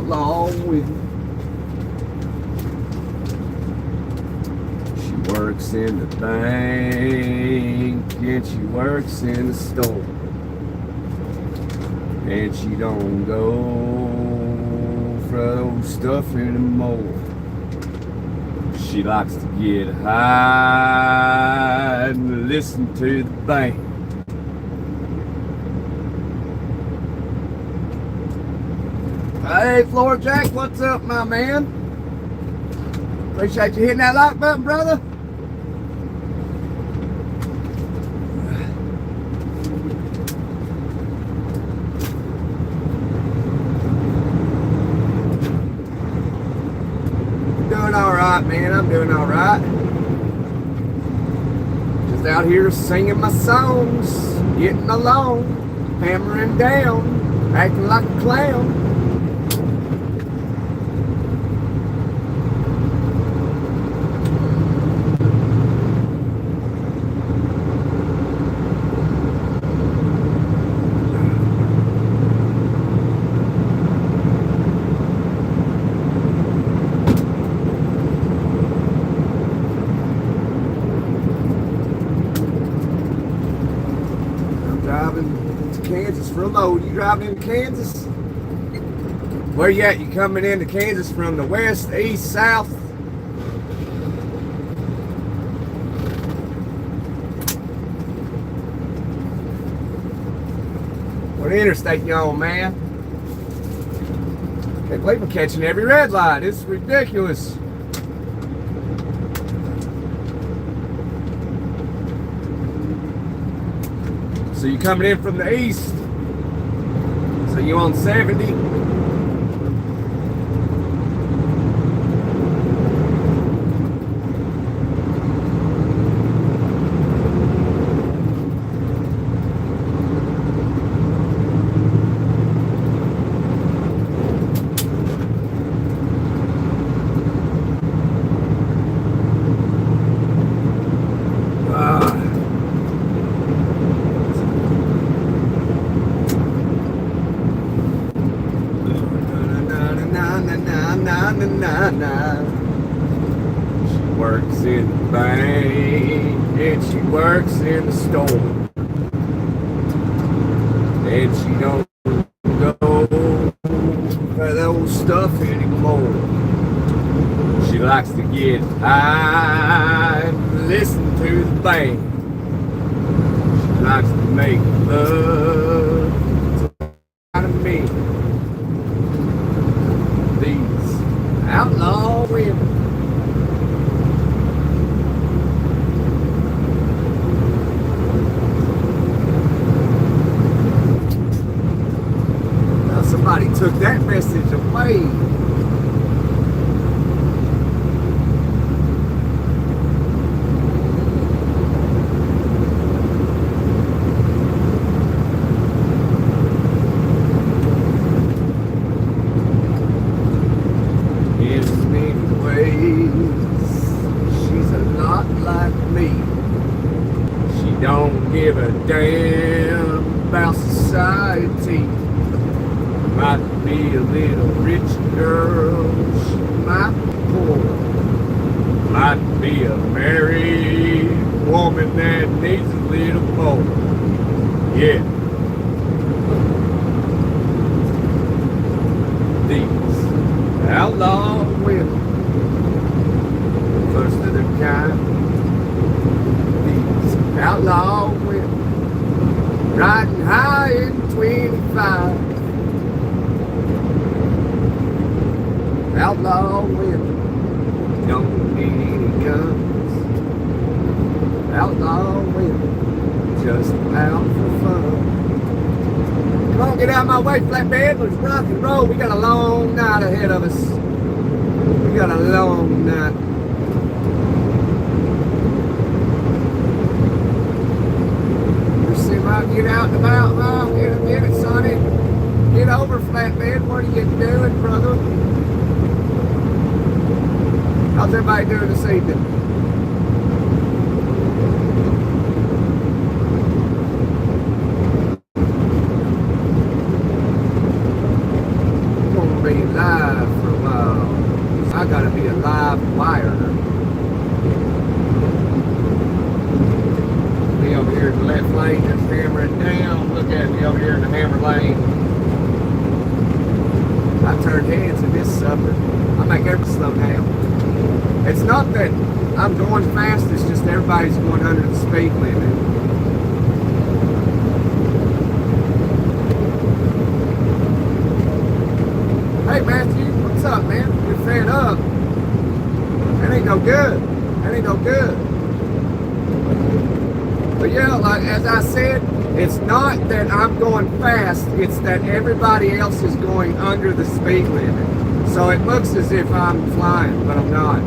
outlaw with me. She works in the bank and she works in the store. And she don't go for those stuff anymore. She likes to get high and listen to the band. Hey, Floor Jack, what's up, my man? Appreciate you hitting that like button, brother. Doing all right, man. I'm doing all right. Just out here singing my songs, getting along, hammering down, acting like a clown. For a load. You driving into Kansas? Where you at? You coming into Kansas from the west, east, south? What interstate you on, man? Can't believe I'm catching every red light. It's ridiculous. So you coming in from the east? So you on 70? She works in the bank and she works in the store, and she don't go for those stuff anymore. She likes to get high and listen to the band. She likes to make love to me. These outlaw women. Now somebody took that message away. Don't give a damn about society. Might be a little rich girl, she might be poor. Might be a married woman that needs a little more. Yeah. These outlaw women, first of their kind. Outlaw women riding high in 25. Outlaw women don't need any guns. Outlaw women just out for fun. Come on, get out of my way, flatbed. Let's rock and roll. We got a long night ahead of us. We got a long night. Get out and about, huh? In a minute, sonny. Get over, flatbed. What are you doing, brother? How's everybody doing this evening? Gonna be live left lane, just hammering down. Look at me over here in the hammer lane. I turned heads in this sucker. I make everything slow down. It's not that I'm going fast, it's just everybody's going under the speed limit. Hey Matthew, what's up, man? You're fed up. That ain't no good. That ain't no good. But yeah, like as I said, it's not that I'm going fast, it's that everybody else is going under the speed limit. So it looks as if I'm flying, but I'm not.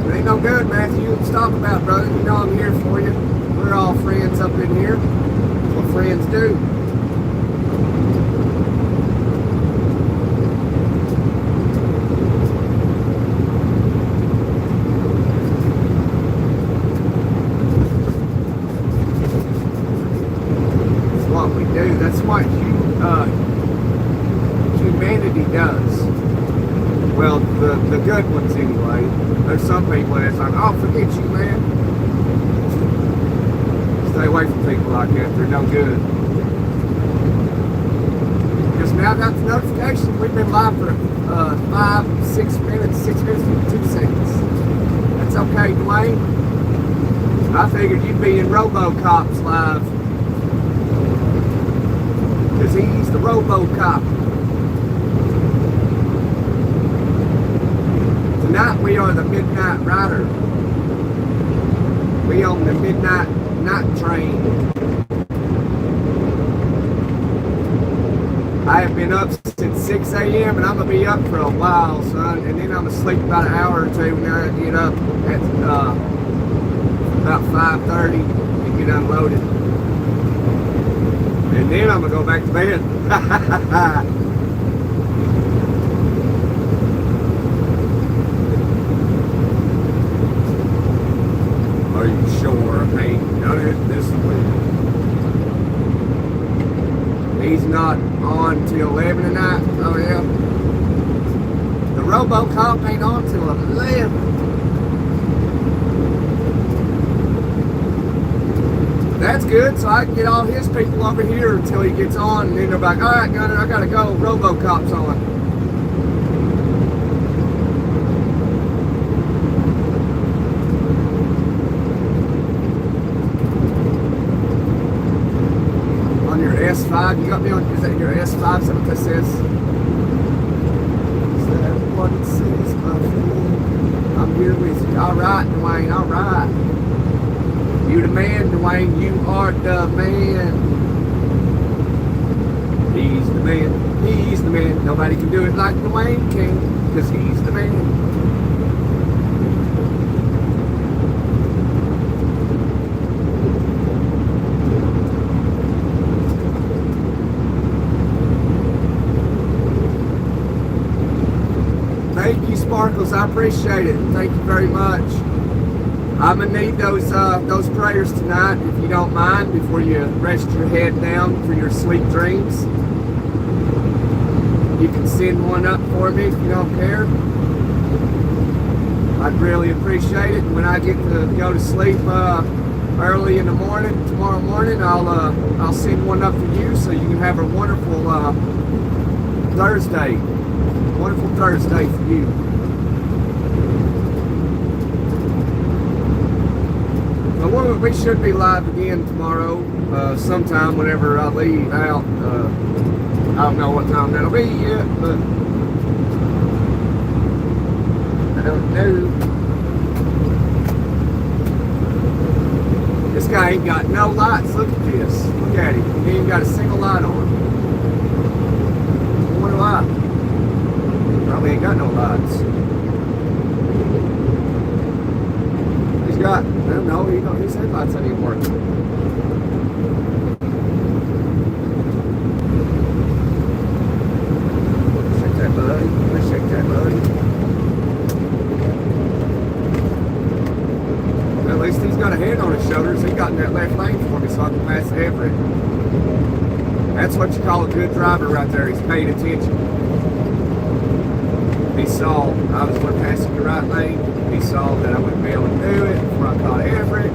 It ain't no good, Matthew. Let's talk about it, brother. You know I'm here for you. We're all friends up in here. That's what friends do. That's what humanity does. Well, the good ones anyway. There's some people that's like, oh, forget you, man. Stay away from people like that. They're no good. Because now I got the notification. We've been live for 6 minutes, 52 seconds. That's okay, Dwayne. I figured you'd be in RoboCop's live. Because he's the RoboCop. Tonight we are the Midnight Rider. We on the Midnight Night Train. I have been up since 6 a.m. and I'm going to be up for a while, son. And then I'm going to sleep about an hour or two when I get up at about 5:30 and get unloaded. And then I'm going to go back to bed. Are you sure I ain't done it this week? He's not on till 11 tonight. Oh, yeah. The RoboCop ain't on till 11. That's good, so I can get all his people over here until he gets on, and then they're like, all right, Gunner, I gotta go. RoboCop's on. On your S5, you got me on, is that your S5? Is that what that says? Is that what it says, my friend? I'm here with you. All right, Dwayne, all right. You the man, Dwayne. You are the man. He's the man. He's the man. Nobody can do it like Dwayne can, because he's the man. Thank you, Sparkles. I appreciate it. Thank you very much. I'm gonna need those prayers tonight, if you don't mind, before you rest your head down for your sweet dreams. You can send one up for me if you don't care. I'd really appreciate it. When I get to go to sleep early in the morning, tomorrow morning, I'll send one up for you so you can have a wonderful Thursday. Wonderful Thursday for you. We should be live again tomorrow, sometime whenever I leave out. I don't know what time that'll be yet, but I don't know. This guy ain't got no lights. Look at this. Look at him. He ain't got a single light on. What do I? Probably ain't got no lights. Got, no, his headlights ain't even working. Shake that, buddy. Let's shake that, buddy. At least he's got a head on his shoulders. He got in that left lane for me so I can pass Everett. That's what you call a good driver right there. He's paying attention. He's saw I was going to pass in the right lane. He saw that I wouldn't be able to do it before I caught Everett.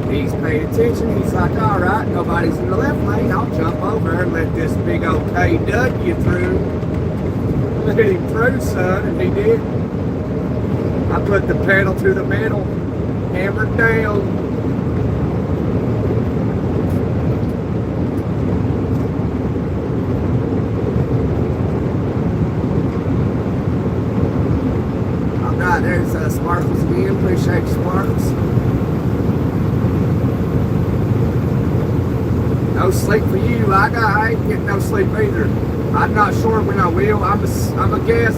He's paid attention. He's like, all right, nobody's in the left lane. I'll jump over and let this big old KW through. Let him through, son, and he did. I put the pedal to the metal, hammered down. All right, there's Sparkles again. Appreciate you, Sparkles. No sleep for you. I ain't getting no sleep either. I'm not sure when I will. I'm a guess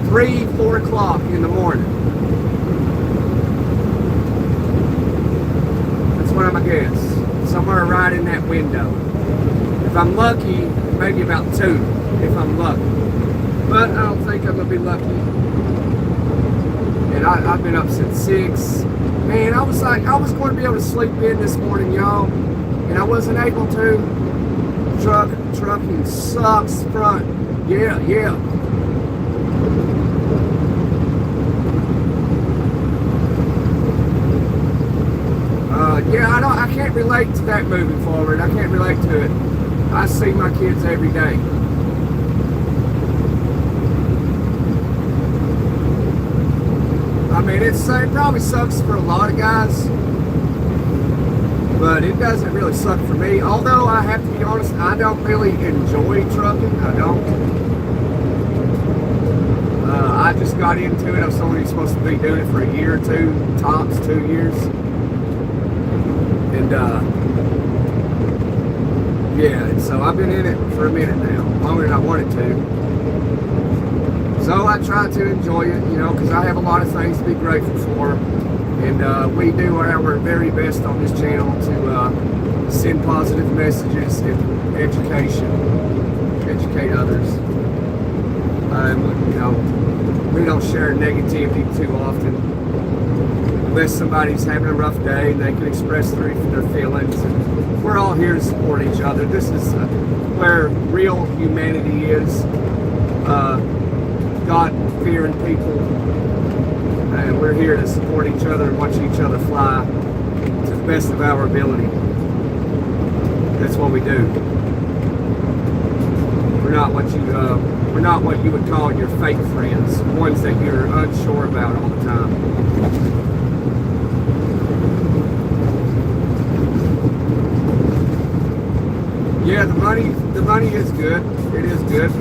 3, 4 o'clock in the morning. That's what I'm a guess. Somewhere right in that window. If I'm lucky, maybe about 2, if I'm lucky. But I don't think I'm gonna be lucky. And I've been up since 6. Man, I was like, I was going to be able to sleep in this morning, y'all. And I wasn't able to. Trucking sucks front. Yeah. I can't relate to that moving forward. I can't relate to it. I see my kids every day. I mean, it probably sucks for a lot of guys. But it doesn't really suck for me. Although I have to be honest, I don't really enjoy trucking. I don't. I just got into it. I was only supposed to be doing it for a year or 2, tops 2 years. And yeah, so I've been in it for a minute now, longer than I wanted to. So I try to enjoy it, you know, because I have a lot of things to be grateful for. And we do our very best on this channel to send positive messages and educate others. You know, we don't share negativity too often, unless somebody's having a rough day and they can express their feelings. And we're all here to support each other. This is where real humanity is. God-fearing people. And we're here to support each other and watch each other fly to the best of our ability. That's what we do. We're not what you would call your fake friends, ones that you're unsure about all the time. Yeah, the money is good. It is good.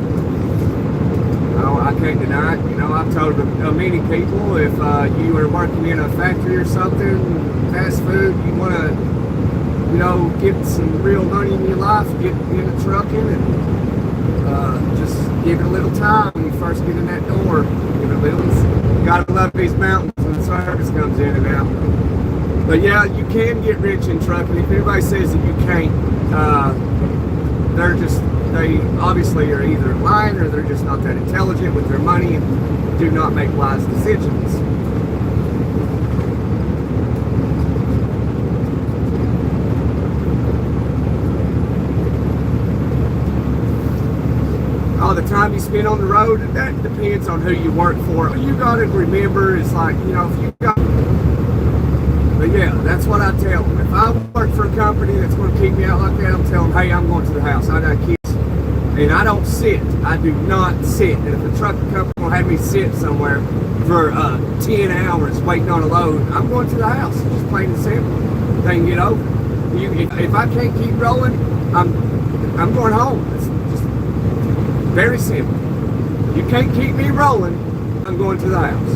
I can't deny it. You know, I've told many people, if you are working in a factory or something, fast food, you want to, you know, get some real money in your life, get into trucking and just give it a little time when you first get in that door. You know, you gotta love these mountains when the service comes in and out. But yeah, you can get rich in trucking. If anybody says that you can't, they obviously are either lying or they're just not that intelligent with their money and do not make wise decisions. All the time you spend on the road, that depends on who you work for. You got to remember, it's like, you know, if you got... But yeah, that's what I tell them. If I work for a company that's going to keep me out like that, I'm telling them, hey, I'm going to the house. I got kids. And I don't sit. I do not sit. And if a trucking company will have me sit somewhere for 10 hours waiting on a load, I'm going to the house. Just plain and simple. They can get over. If I can't keep rolling, I'm going home. It's just very simple. You can't keep me rolling, I'm going to the house.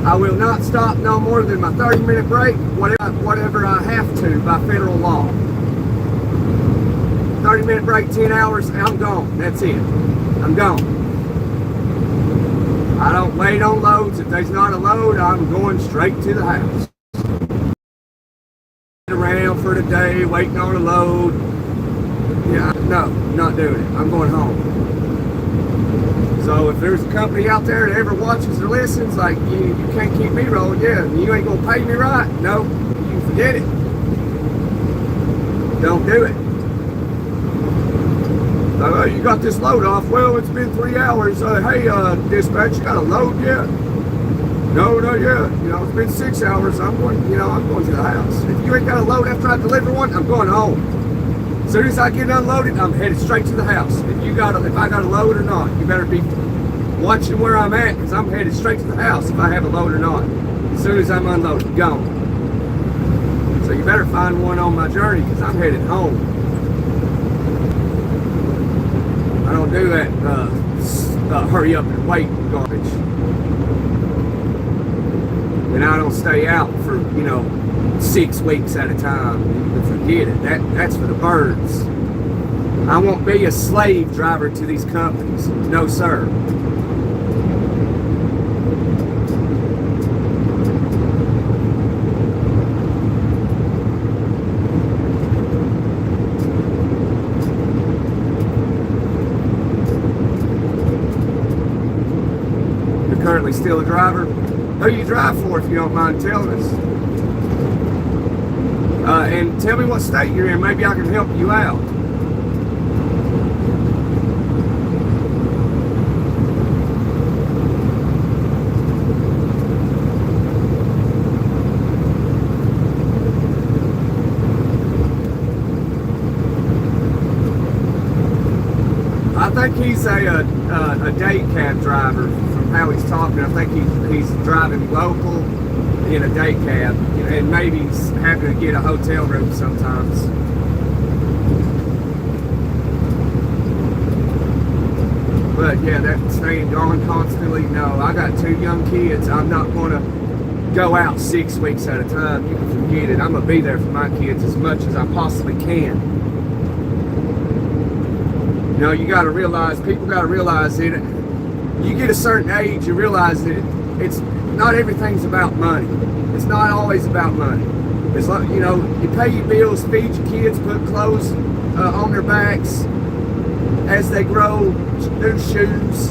I will not stop no more than my 30-minute break, whatever I have to by federal law. 30-minute break, 10 hours, I'm gone. That's it. I'm gone. I don't wait on loads. If there's not a load, I'm going straight to the house. Around for the day, waiting on a load. Yeah, no, not doing it. I'm going home. So if there's a company out there that ever watches or listens, like, you can't keep me rolling, yeah, you ain't gonna pay me right. No, you forget it. Don't do it. So Hey, you got this load off. Well, it's been 3 hours. Hey, dispatch, you got a load yet? No, not yet. You know, it's been 6 hours. I'm going to the house. If you ain't got a load after I deliver one, I'm going home. As soon as I get unloaded, I'm headed straight to the house. If I got a load or not, you better be watching where I'm at, because I'm headed straight to the house if I have a load or not. As soon as I'm unloaded, gone. So you better find one on my journey, because I'm headed home. I don't do that hurry up and wait garbage. And I don't stay out for, 6 weeks at a time. You can forget it. That's for the birds. I won't be a slave driver to these companies. No, sir. You're currently still a driver? Who you drive for, if you don't mind telling us? And tell me what state you're in. Maybe I can help you out. I think he's a day cab driver from how he's talking. I think he's driving local in a day cab, and maybe he's having to get a hotel room sometimes. But yeah, that staying gone constantly, no. I got 2 young kids. I'm not going to go out 6 weeks at a time. You can forget it. I'm going to be there for my kids as much as I possibly can. You got to realize, people got to realize that you get a certain age, you realize that it's not everything's about money. It's not always about money. It's like, you pay your bills, feed your kids, put clothes on their backs as they grow, new shoes,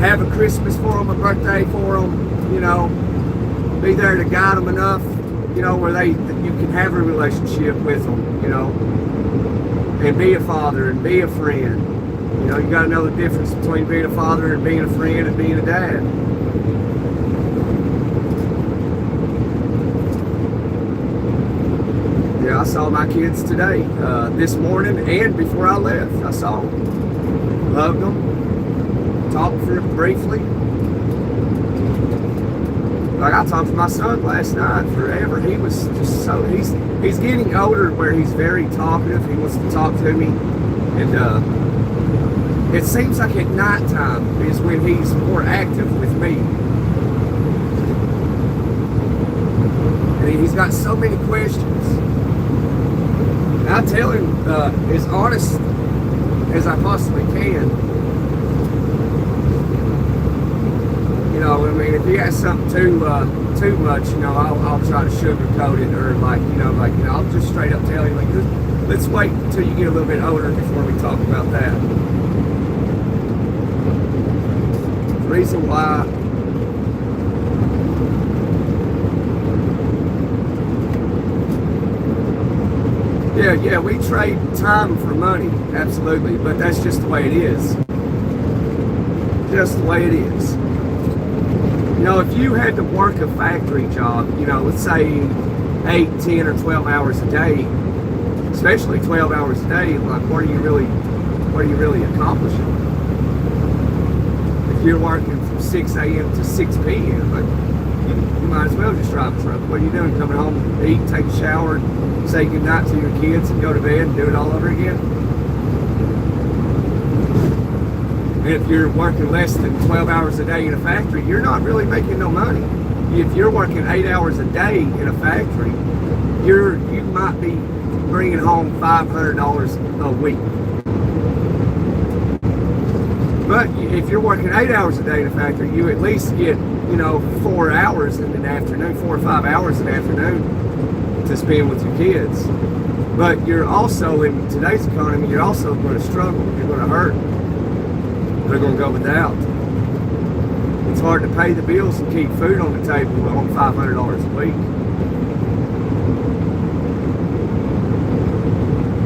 have a Christmas for them, a birthday for them, be there to guide them enough, where you can have a relationship with them, and be a father and be a friend. You got to know the difference between being a father and being a friend and being a dad. Yeah, I saw my kids today, this morning, and before I left. I saw them, hugged them, talked for briefly. Like, I talked to my son last night forever. He was just he's getting older where he's very talkative. He wants to talk to me. And it seems like at nighttime is when he's more active with me. And he's got so many questions. And I tell him as honest as I possibly can. If he has something too much, I'll try to sugarcoat it, or I'll just straight up tell him, let's wait until you get a little bit older before we talk about that. The reason why yeah, we trade time for money, absolutely, but that's just the way it is. Just the way it is. If you had to work a factory job, let's say 8, 10, or 12 hours a day, especially 12 hours a day, like what are you really accomplishing? If you're working from 6 a.m. to 6 p.m., you might as well just drive a truck. What are you doing? Coming home, eat, take a shower, say goodnight to your kids, and go to bed and do it all over again? And if you're working less than 12 hours a day in a factory, you're not really making no money. If you're working 8 hours a day in a factory, you might be bringing home $500 a week. But if you're working 8 hours a day in a factory, you at least get, 4 hours in an afternoon, 4 or 5 hours in the afternoon to spend with your kids. But you're also, in today's economy, you're also going to struggle. You're going to hurt. They're going to go without. It's hard to pay the bills and keep food on the table on $500 a week.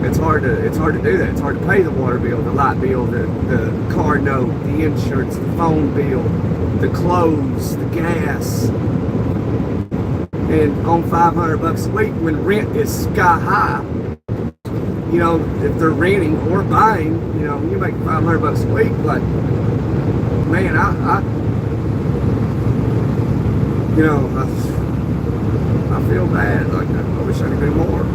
it's hard to do that. It's hard to pay the water bill, the light bill, the car note, the insurance, the phone bill, the clothes, the gas. And on $500 a week, when rent is sky high, you know, if they're renting or buying, you know, you make $500 a week. But man, I feel bad. Like, I wish I could do more.